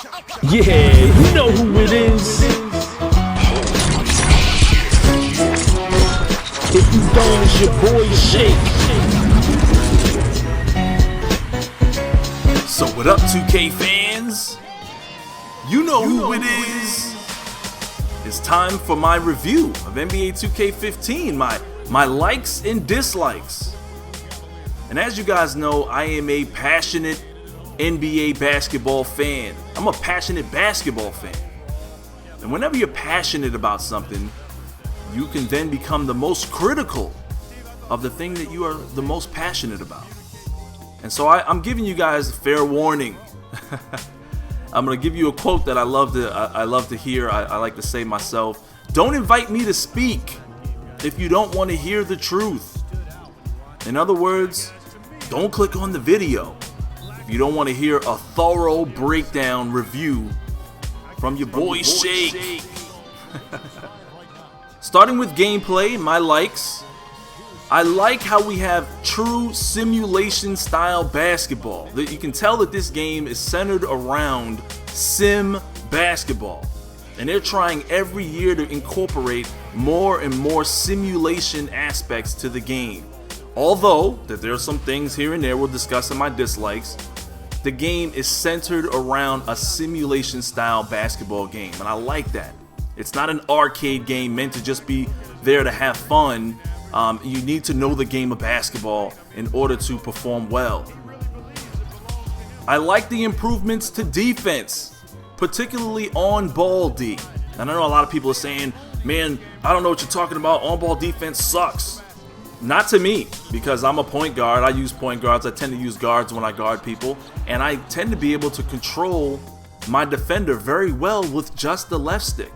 Yeah, you know who it is. If you don't, it's your boy Shake. So what up, 2K fans? You know who it is. It's time for my review of NBA 2K15, my likes and dislikes. And as you guys know, I am a passionate NBA basketball fan. I'm a passionate basketball fan. And whenever you're passionate about something, you can then become the most critical of the thing that you are the most passionate about. And so I'm giving you guys a fair warning. I'm gonna give you a quote that I love to hear. I like to say myself. Don't invite me to speak if you don't want to hear the truth. In other words, don't click on the video if you don't want to hear a thorough breakdown review from your boy Shake. Starting with gameplay, my likes. I like how we have true simulation style basketball. You can tell that this game is centered around sim basketball. And they're trying every year to incorporate more and more simulation aspects to the game. Although that there are some things here and there we'll discuss in my dislikes, the game is centered around a simulation style basketball game, and I like that. It's not an arcade game meant to just be there to have fun. You need to know the game of basketball in order to perform well. I like the improvements to defense, particularly on ball D. And I know a lot of people are saying, man, I don't know what you're talking about, on ball defense sucks. Not to me, because I'm a point guard. I use point guards. I tend to use guards when I guard people, and I tend to be able to control my defender very well with just the left stick.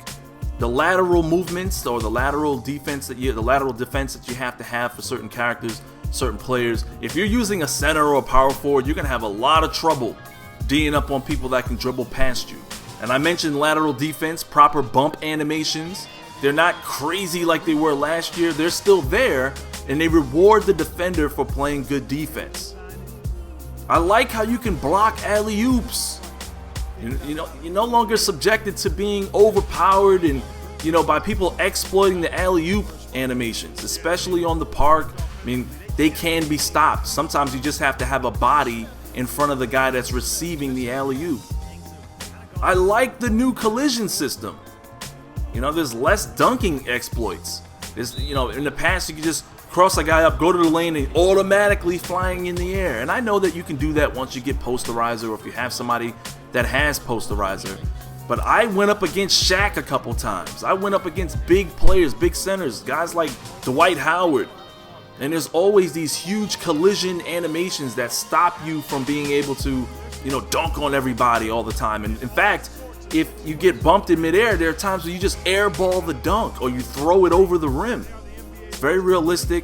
The lateral movements or the lateral defense that you have to have for certain characters, certain players. If you're using a center or a power forward, you're gonna have a lot of trouble D'ing up on people that can dribble past you. And I mentioned lateral defense, proper bump animations. They're not crazy like they were last year. They're still there, and they reward the defender for playing good defense. I like how you can block alley-oops. You're no longer subjected to being overpowered and by people exploiting the alley-oop animations, especially on the park. I mean, they can be stopped. Sometimes you just have to have a body in front of the guy that's receiving the alley-oop. I like the new collision system. There's less dunking exploits. In the past you could just cross a guy up, go to the lane, and automatically flying in the air. And I know that you can do that once you get posterizer, or if you have somebody that has posterizer. But I went up against Shaq a couple times. I went up against big players, big centers, guys like Dwight Howard. And there's always these huge collision animations that stop you from being able to, dunk on everybody all the time. And in fact, if you get bumped in midair, there are times where you just airball the dunk or you throw it over the rim. It's very realistic.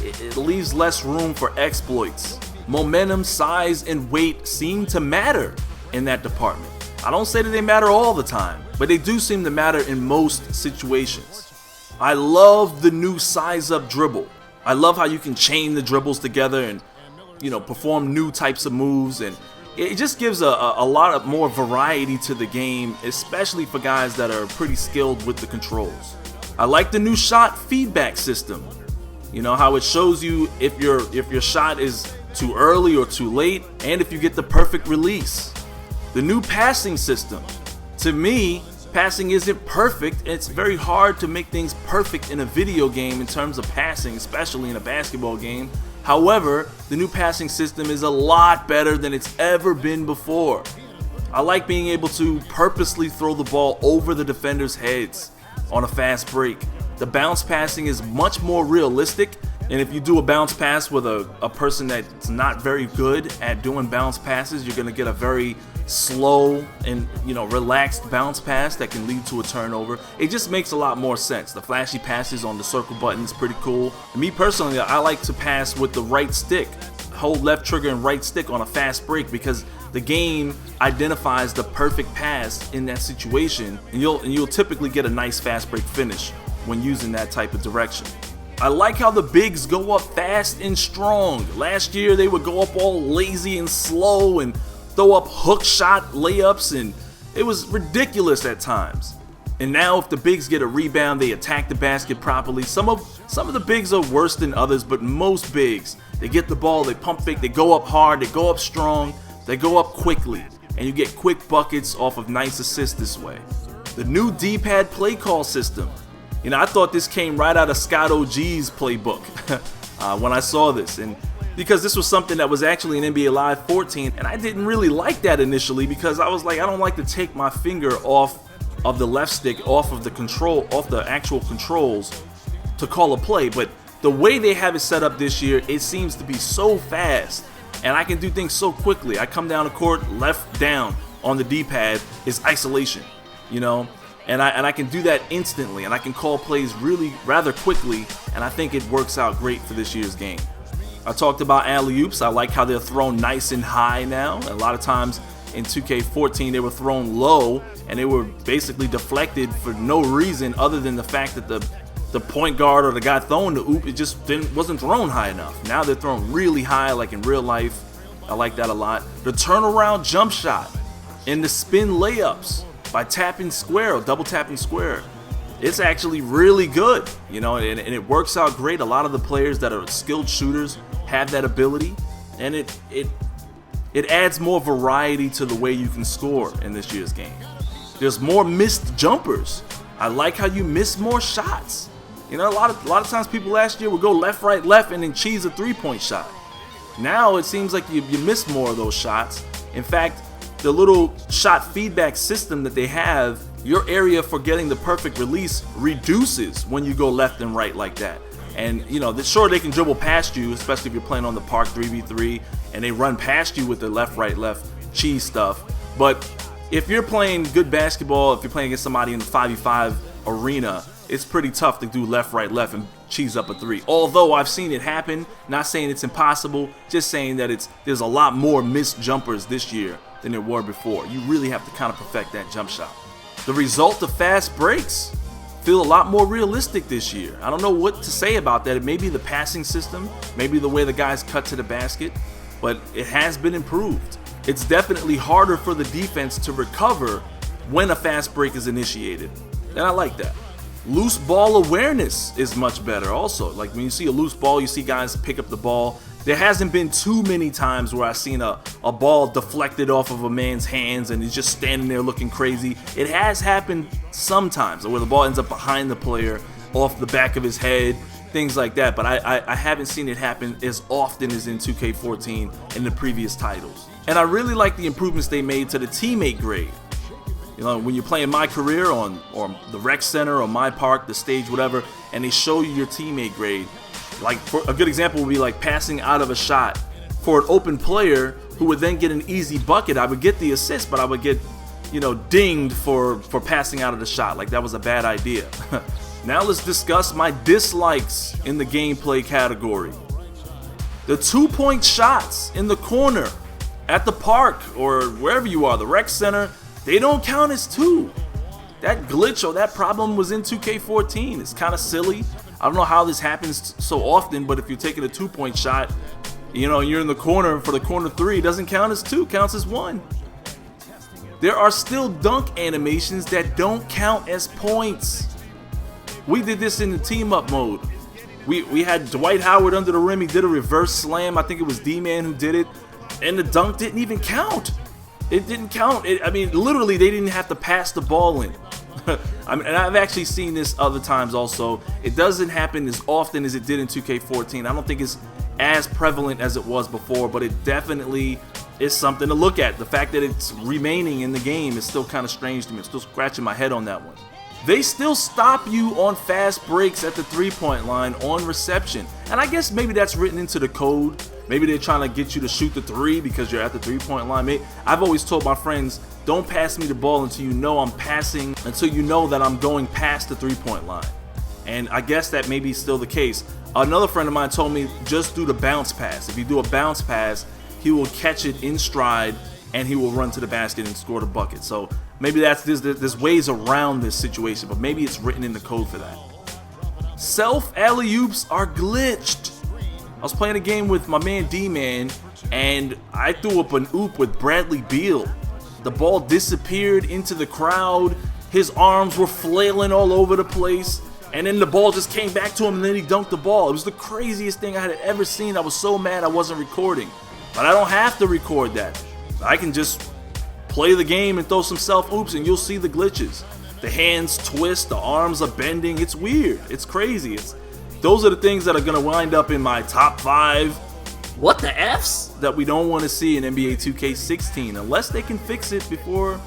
It leaves less room for exploits. Momentum, size, and weight seem to matter in that department. I don't say that they matter all the time, but they do seem to matter in most situations. I love the new size up dribble. I love how you can chain the dribbles together and perform new types of moves, and it just gives a lot of more variety to the game, especially for guys that are pretty skilled with the controls. I like the new shot feedback system. How it shows you if your shot is too early or too late, and if you get the perfect release. The new passing system. To me, passing isn't perfect. It's very hard to make things perfect in a video game in terms of passing, especially in a basketball game. However, the new passing system is a lot better than it's ever been before. I like being able to purposely throw the ball over the defenders' heads on a fast break. The bounce passing is much more realistic, and if you do a bounce pass with a person that's not very good at doing bounce passes, you're going to get a very slow and relaxed bounce pass that can lead to a turnover. It just makes a lot more sense. The flashy passes on the circle button is pretty cool. And me personally, I like to pass with the right stick. Hold left trigger and right stick on a fast break because the game identifies the perfect pass in that situation, and you'll typically get a nice fast break finish when using that type of direction. I like how the bigs go up fast and strong. Last year they would go up all lazy and slow and throw up hook shot layups and It was ridiculous at times. And now if the bigs get a rebound, they attack the basket properly. Some of the bigs are worse than others, but most bigs, they get the ball, they pump fake, they go up hard, they go up strong, they go up quickly, and you get quick buckets off of nice assists this way. The new D-pad play call system. You know, I thought this came right out of Scott OG's playbook when I saw this, and because this was something that was actually in NBA Live 14, and I didn't really like that initially because I was like, I don't like to take my finger off of the left stick, off of the control, off the actual controls to call a play. But the way they have it set up this year, it seems to be so fast, and I can do things so quickly. I come down the court, left down on the D-pad is isolation, you know, and I can do that instantly, and I can call plays rather quickly, and I think it works out great for this year's game. I talked about alley-oops. I like how they're thrown nice and high now. A lot of times in 2K14 they were thrown low and they were basically deflected for no reason other than the fact that the point guard or the guy throwing the oop, it just wasn't thrown high enough. Now they're thrown really high like in real life. I like that a lot. The turnaround jump shot and the spin layups by tapping square or double tapping square. It's actually really good, you know, and it works out great. A lot of the players that are skilled shooters have that ability, and it adds more variety to the way you can score in this year's game. There's more missed jumpers. I like how you miss more shots. You know, a lot of times people last year would go left, right, left, and then cheese a three-point shot. Now it seems like you miss more of those shots. In fact, the little shot feedback system that they have, your area for getting the perfect release reduces when you go left and right like that. And you know, sure, they can dribble past you, especially if you're playing on the park 3v3 and they run past you with the left, right, left cheese stuff. But if you're playing good basketball, if you're playing against somebody in the 5v5 arena, it's pretty tough to do left, right, left and cheese up a three. Although I've seen it happen, not saying it's impossible, just saying that there's a lot more missed jumpers this year than there were before. You really have to kind of perfect that jump shot. The result of fast breaks feel a lot more realistic this year. I don't know what to say about that. It may be the passing system, maybe the way the guys cut to the basket, but it has been improved. It's definitely harder for the defense to recover when a fast break is initiated, and I like that. Loose ball awareness is much better also. Like when you see a loose ball, you see guys pick up the ball. There hasn't been too many times where I've seen a ball deflected off of a man's hands and he's just standing there looking crazy. It has happened sometimes where the ball ends up behind the player, off the back of his head, things like that. But I haven't seen it happen as often as in 2K14 in the previous titles. And I really like the improvements they made to the teammate grade. You know, when you're playing My Career or the Rec Center or My Park, the stage, whatever, and they show you your teammate grade. Like a good example would be like passing out of a shot for an open player who would then get an easy bucket. I would get the assist, but I would get, you know, dinged for passing out of the shot. Like that was a bad idea. Now let's discuss my dislikes in the gameplay category. The 2-point shots in the corner at the park or wherever you are, the Rec Center, they don't count as two. That glitch or that problem was in 2K14. It's kind of silly. I don't know how this happens so often, but if you're taking a 2-point shot, you know, you're in the corner for the corner three, it doesn't count as two, counts as one. There are still dunk animations that don't count as points. We did this in the team up mode. We had Dwight Howard under the rim, he did a reverse slam, I think it was D-Man who did it, and the dunk didn't even count. It didn't count. I mean, literally, they didn't have to pass the ball in. I mean, and I've actually seen this other times also. It doesn't happen as often as it did in 2K14. I don't think it's as prevalent as it was before, but it definitely is something to look at. The fact that it's remaining in the game is still kind of strange to me. I'm still scratching my head on that one. They still stop you on fast breaks at the three-point line on reception. And I guess maybe that's written into the code. Maybe they're trying to get you to shoot the three because you're at the three-point line. I've always told my friends, don't pass me the ball until you know I'm passing, until you know that I'm going past the three-point line. And I guess that may be still the case. Another friend of mine told me, just do the bounce pass. If you do a bounce pass, he will catch it in stride and he will run to the basket and score the bucket. So maybe there's ways around this situation, but maybe it's written in the code for that. Self alley-oops are glitched. I was playing a game with my man D-Man, and I threw up an oop with Bradley Beal. the ball disappeared into the crowd. His arms were flailing all over the place. And then the ball just came back to him, and then he dunked the ball. It was the craziest thing I had ever seen. I was so mad I wasn't recording. But I don't have to record that. I can just play the game and throw some self-oops, and you'll see the glitches. The hands twist, the arms are bending. It's weird. It's crazy. Those are the things that are going to wind up in my top 5. What the F's? That we don't want to see in NBA 2K16 unless they can fix it before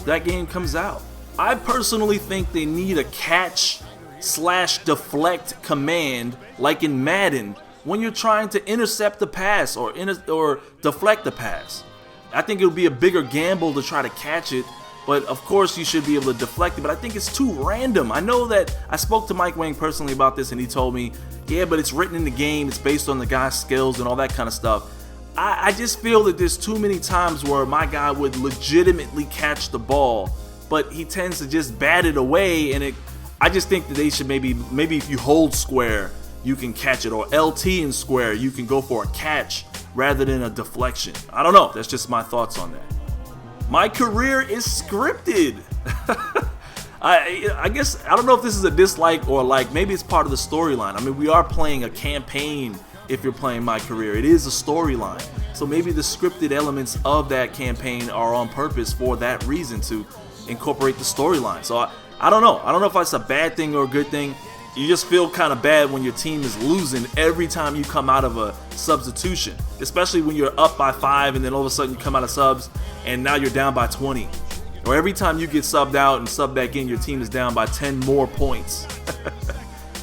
that game comes out. I personally think they need a catch/deflect command like in Madden when you're trying to intercept the pass or deflect the pass. I think it would be a bigger gamble to try to catch it, but of course you should be able to deflect it, but I think it's too random. I know that I spoke to Mike Wang personally about this, and he told me, yeah, but it's written in the game, it's based on the guy's skills and all that kind of stuff. I just feel that there's too many times where my guy would legitimately catch the ball, but he tends to just bat it away, and I just think that they should maybe if you hold square, you can catch it, or LT and square, you can go for a catch rather than a deflection. I don't know, that's just my thoughts on that. My career is scripted. I guess, I don't know if this is a dislike or like, maybe it's part of the storyline. I mean, we are playing a campaign if you're playing My Career. It is a storyline. So maybe the scripted elements of that campaign are on purpose for that reason, to incorporate the storyline. So I don't know. I don't know if that's a bad thing or a good thing. You just feel kind of bad when your team is losing every time you come out of a substitution, especially when you're up by 5 and then all of a sudden you come out of subs and now you're down by 20. Or every time you get subbed out and subbed back in, your team is down by 10 more points.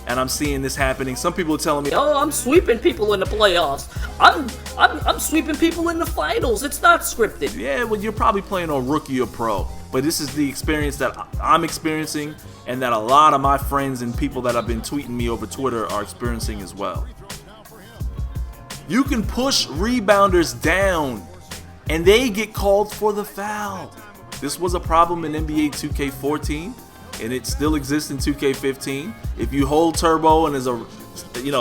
And I'm seeing this happening. Some people are telling me, oh, I'm sweeping people in the playoffs. I'm sweeping people in the finals. It's not scripted. Yeah, well, you're probably playing on rookie or pro. But this is the experience that I'm experiencing, and that a lot of my friends and people that have been tweeting me over Twitter are experiencing as well. You can push rebounders down, and they get called for the foul. This was a problem in NBA 2K14, and it still exists in 2K15. If you hold turbo and is a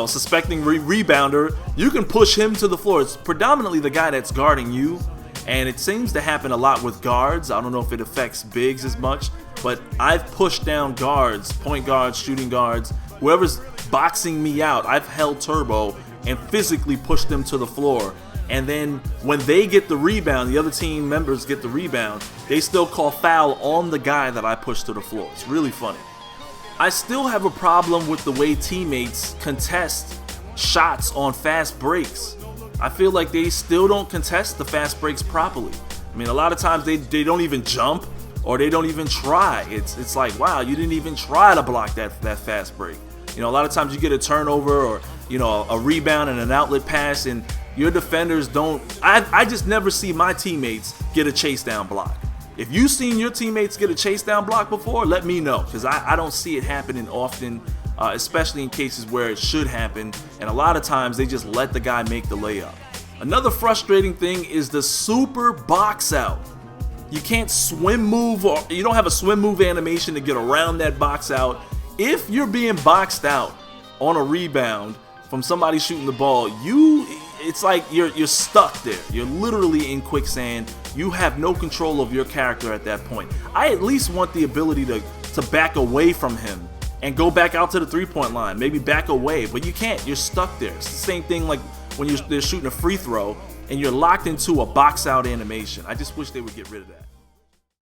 suspecting rebounder, you can push him to the floor. It's predominantly the guy that's guarding you, and it seems to happen a lot with guards. I don't know if it affects bigs as much, but I've pushed down guards, point guards, shooting guards, whoever's boxing me out. I've held turbo and physically pushed them to the floor. And then when they get the rebound, the other team members get the rebound, they still call foul on the guy that I pushed to the floor. It's really funny. I still have a problem with the way teammates contest shots on fast breaks. I feel like they still don't contest the fast breaks properly. I mean, a lot of times they don't even jump, or they don't even try. It's like, wow, you didn't even try to block that fast break. A lot of times you get a turnover or, a rebound and an outlet pass, and your defenders don't. I just never see my teammates get a chase down block. If you've seen your teammates get a chase down block before, let me know, because I don't see it happening often, especially in cases where it should happen, and a lot of times they just let the guy make the layup. Another frustrating thing is the super box out. You can't swim move, or you don't have a swim move animation to get around that box out. If you're being boxed out on a rebound from somebody shooting the ball, it's like you're stuck there. You're literally in quicksand. You have no control of your character at that point. I at least want the ability to back away from him and go back out to the three-point line, maybe back away, but you can't. You're stuck there. It's the same thing like when they're shooting a free throw and you're locked into a box out animation. I just wish they would get rid of that.